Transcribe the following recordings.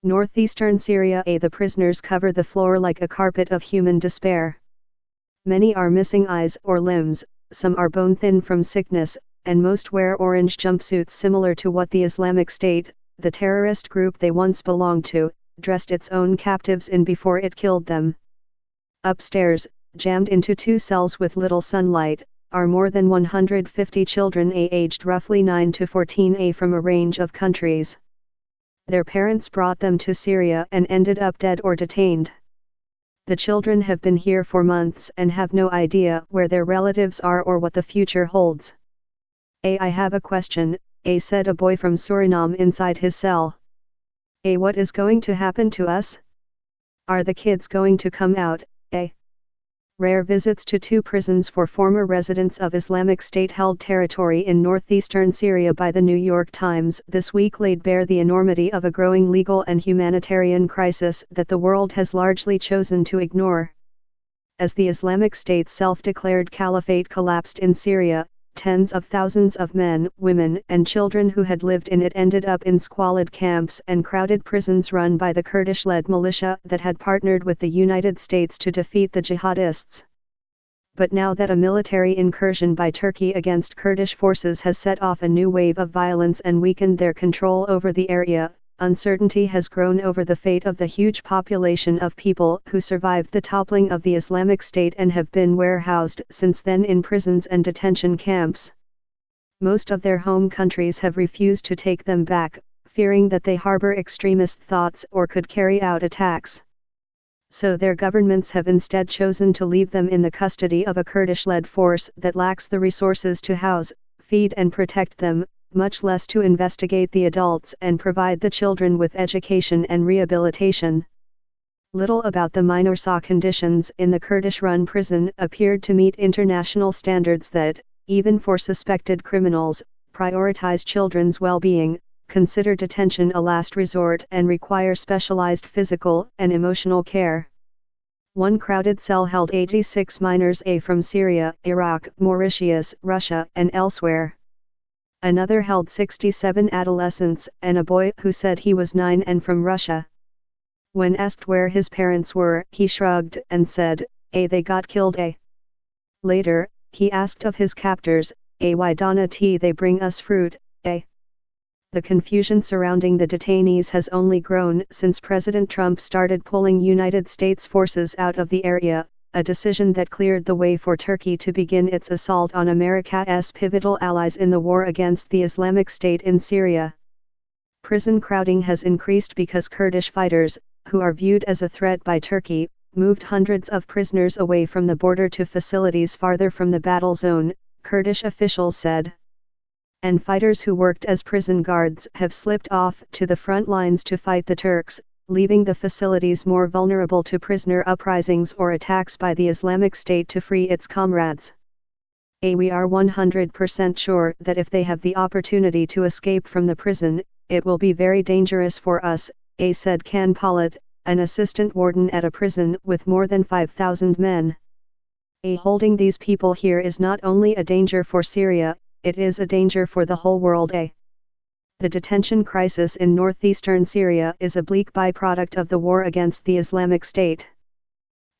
Northeastern Syria. The prisoners cover the floor like a carpet of human despair. Many are missing eyes or limbs, some are bone thin from sickness, and most wear orange jumpsuits similar to what the Islamic State, the terrorist group they once belonged to, dressed its own captives in before it killed them. Upstairs, jammed into 2 cells with little sunlight, are more than 150 children aged roughly 9 to 14 from a range of countries. Their parents brought them to Syria and ended up dead or detained. The children have been here for months and have no idea where their relatives are or what the future holds. I have a question, said a boy from Suriname inside his cell. What is going to happen to us? Are the kids going to come out? Rare visits to 2 prisons for former residents of Islamic State-held territory in northeastern Syria by the New York Times this week laid bare the enormity of a growing legal and humanitarian crisis that the world has largely chosen to ignore. As the Islamic State's self-declared caliphate collapsed in Syria, tens of thousands of men, women, and children who had lived in it ended up in squalid camps and crowded prisons run by the Kurdish-led militia that had partnered with the United States to defeat the jihadists. But now that a military incursion by Turkey against Kurdish forces has set off a new wave of violence and weakened their control over the area, uncertainty has grown over the fate of the huge population of people who survived the toppling of the Islamic State and have been warehoused since then in prisons and detention camps. Most of their home countries have refused to take them back, fearing that they harbor extremist thoughts or could carry out attacks. So their governments have instead chosen to leave them in the custody of a Kurdish-led force that lacks the resources to house, feed and protect them, much less to investigate the adults and provide the children with education and rehabilitation. Little about the minor conditions in the Kurdish-run prison appeared to meet international standards that, even for suspected criminals, prioritize children's well-being, consider detention a last resort and require specialized physical and emotional care. One crowded cell held 86 minors from Syria, Iraq, Mauritius, Russia, and elsewhere. Another held 67 adolescents and a boy who said he was 9 and from Russia. When asked where his parents were, he shrugged and said, they got killed. Later, he asked of his captors, why don't they bring us fruit? The confusion surrounding the detainees has only grown since President Trump started pulling United States forces out of the area, a decision that cleared the way for Turkey to begin its assault on America's pivotal allies in the war against the Islamic State in Syria. Prison crowding has increased because Kurdish fighters, who are viewed as a threat by Turkey, moved hundreds of prisoners away from the border to facilities farther from the battle zone, Kurdish officials said. And fighters who worked as prison guards have slipped off to the front lines to fight the Turks, leaving the facilities more vulnerable to prisoner uprisings or attacks by the Islamic State to free its comrades. We are 100% sure that if they have the opportunity to escape from the prison, it will be very dangerous for us, said Can Pollitt, an assistant warden at a prison with more than 5,000 men. Holding these people here is not only a danger for Syria, it is a danger for the whole world. The detention crisis in northeastern Syria is a bleak byproduct of the war against the Islamic State.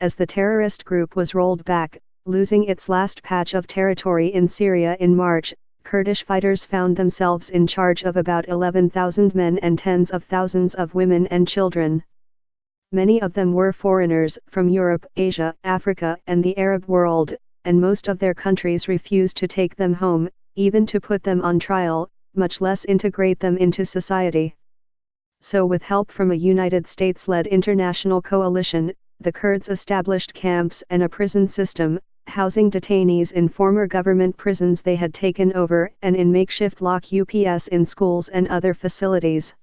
As the terrorist group was rolled back, losing its last patch of territory in Syria in March, Kurdish fighters found themselves in charge of about 11,000 men and tens of thousands of women and children. Many of them were foreigners from Europe, Asia, Africa, and the Arab world, and most of their countries refused to take them home, even to put them on trial, much less integrate them into society. So with help from a United States-led international coalition, the Kurds established camps and a prison system, housing detainees in former government prisons they had taken over and in makeshift lock-ups in schools and other facilities.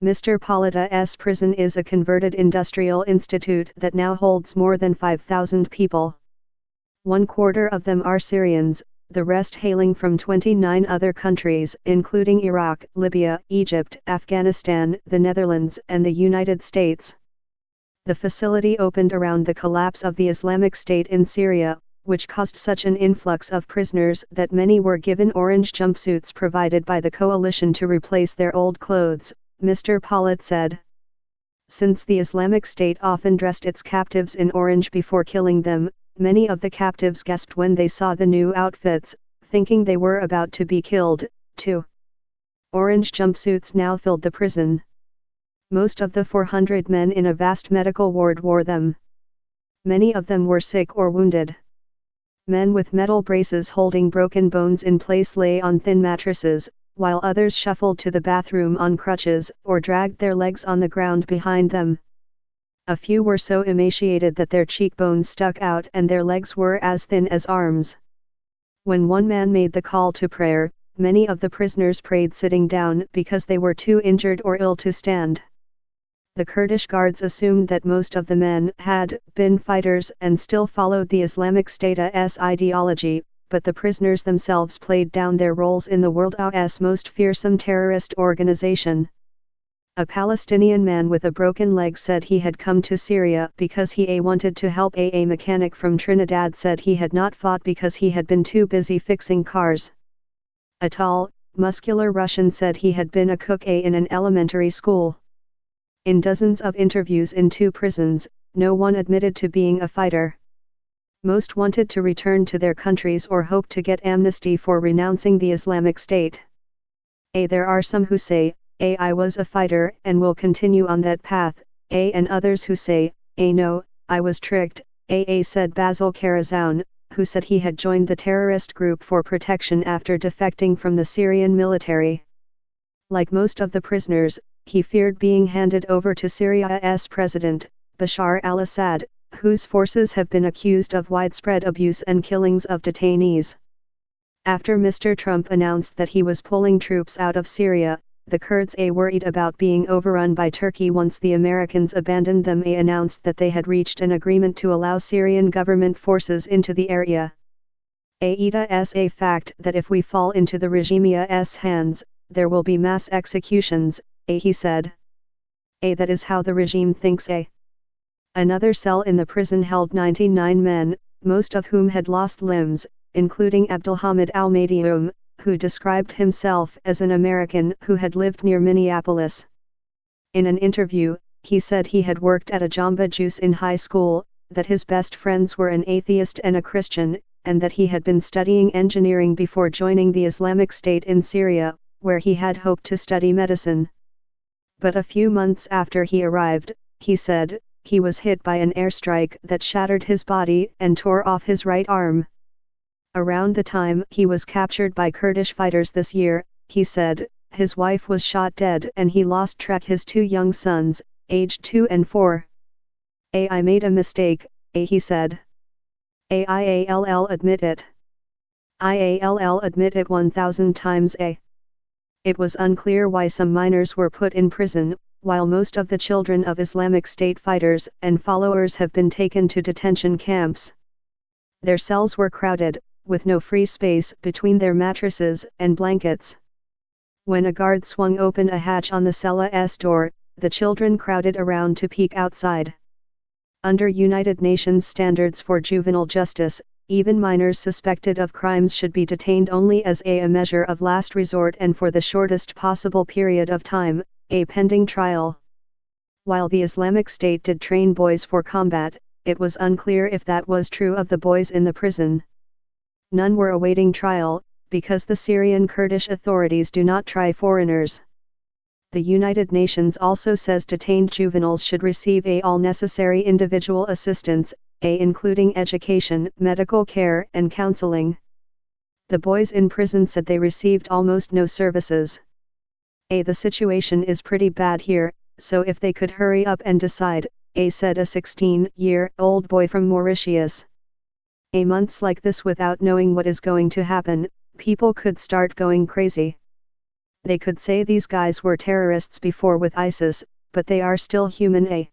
Mr. Pollitt's prison is a converted industrial institute that now holds more than 5,000 people. 1/4 of them are Syrians, the rest hailing from 29 other countries including Iraq, Libya, Egypt, Afghanistan, the Netherlands, and the United States. The facility opened around the collapse of the Islamic State in Syria, which caused such an influx of prisoners that many were given orange jumpsuits provided by the coalition to replace their old clothes, Mr. Pollitt said. Since the Islamic State often dressed its captives in orange before killing them, many of the captives gasped when they saw the new outfits, thinking they were about to be killed, too. Orange jumpsuits now filled the prison. Most of the 400 men in a vast medical ward wore them. Many of them were sick or wounded. Men with metal braces holding broken bones in place lay on thin mattresses, while others shuffled to the bathroom on crutches or dragged their legs on the ground behind them. A few were so emaciated that their cheekbones stuck out and their legs were as thin as arms. When one man made the call to prayer, many of the prisoners prayed sitting down because they were too injured or ill to stand. The Kurdish guards assumed that most of the men had been fighters and still followed the Islamic State's ideology, but the prisoners themselves played down their roles in the world's most fearsome terrorist organization. A Palestinian man with a broken leg said he had come to Syria because he wanted to help. A mechanic from Trinidad said he had not fought because he had been too busy fixing cars. A tall, muscular Russian said he had been a cook in an elementary school. In dozens of interviews in 2 prisons, no one admitted to being a fighter. Most wanted to return to their countries or hoped to get amnesty for renouncing the Islamic State. There are some who say, I was a fighter and will continue on that path, and others who say, no, I was tricked, said Basil Karazoun, who said he had joined the terrorist group for protection after defecting from the Syrian military. Like most of the prisoners, he feared being handed over to Syria's president, Bashar al-Assad, whose forces have been accused of widespread abuse and killings of detainees. After Mr. Trump announced that he was pulling troops out of Syria, the Kurds worried about being overrun by Turkey once the Americans abandoned them. Announced that they had reached an agreement to allow Syrian government forces into the area. It is a fact that if we fall into the regime's hands, there will be mass executions, he said. That is how the regime thinks. Another cell in the prison held 99 men, most of whom had lost limbs, including Abdulhamid al-Madioum, who described himself as an American who had lived near Minneapolis. In an interview, he said he had worked at a Jamba Juice in high school, that his best friends were an atheist and a Christian, and that he had been studying engineering before joining the Islamic State in Syria, where he had hoped to study medicine. But a few months after he arrived, he said, he was hit by an airstrike that shattered his body and tore off his right arm. Around the time he was captured by Kurdish fighters this year, he said, his wife was shot dead and he lost track his 2 young sons, aged 2 and 4. I made a mistake, he said. I'll admit it. I'll admit it 1,000 times. It was unclear why some minors were put in prison, while most of the children of Islamic State fighters and followers have been taken to detention camps. Their cells were crowded, with no free space between their mattresses and blankets. When a guard swung open a hatch on the cell's door, the children crowded around to peek outside. Under United Nations standards for juvenile justice, even minors suspected of crimes should be detained only as a measure of last resort and for the shortest possible period of time, pending trial. While the Islamic State did train boys for combat, it was unclear if that was true of the boys in the prison. None were awaiting trial, because the Syrian Kurdish authorities do not try foreigners. The United Nations also says detained juveniles should receive all necessary individual assistance, including education, medical care and counseling. The boys in prison said they received almost no services. The situation is pretty bad here, so if they could hurry up and decide, said a 16-year-old boy from Mauritius. Months like this without knowing what is going to happen, people could start going crazy. They could say these guys were terrorists before with ISIS, but they are still human.